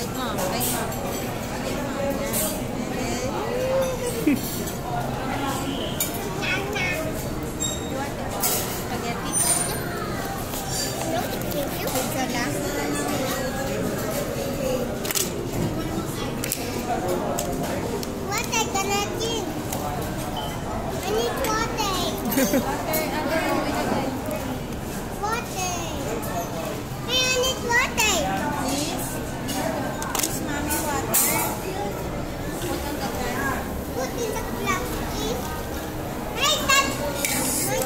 Balik mo. Balik mo. Balik mo. Spaghetti? No, thank you. What are you gonna do? I need water. Water. Hey, I need water. Please? Please, mommy, water. Put on the glass. Put in the glass, please. Hey, Dad! I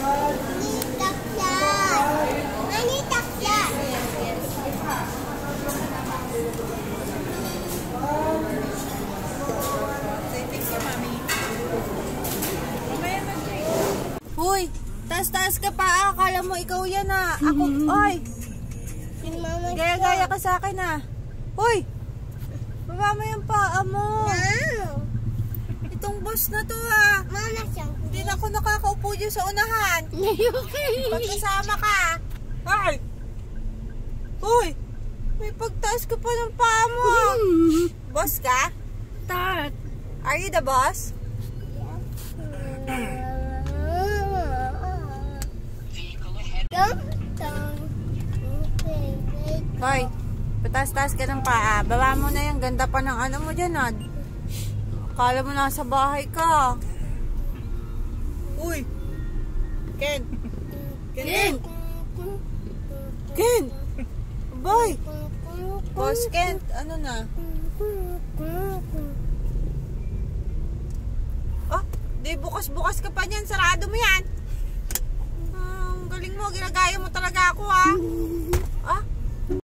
need the glass. I need the glass. Yes, yes. Thank you, mommy. Uy, taas-taas ka pa. Akala mo ikaw yan ah. Ako, oy. Gaya-gaya ka sa akin ah. Uy, baba mo yung paa mo. No. Itong bus na to ah. Mama siyang. Hindi na ako nakakaupo dyan sa unahan. Pagkasama ka. Ay. Uy, may pagtaas ka pa ng paa mo. Boss ka? Tat. Are you the boss? Hoy, pataas-taas ka ng paa. Baba mo na yung ganda pa ng ano mo dyan, ah. Akala mo nasa bahay ka. Uy! Ken! Ken! Ken! Boy! Boss Ken, ano na? Ah, di bukas-bukas ka pa niyan. Sarado mo yan. Ang galing mo. Ginagaya mo talaga ako, ha? Ah?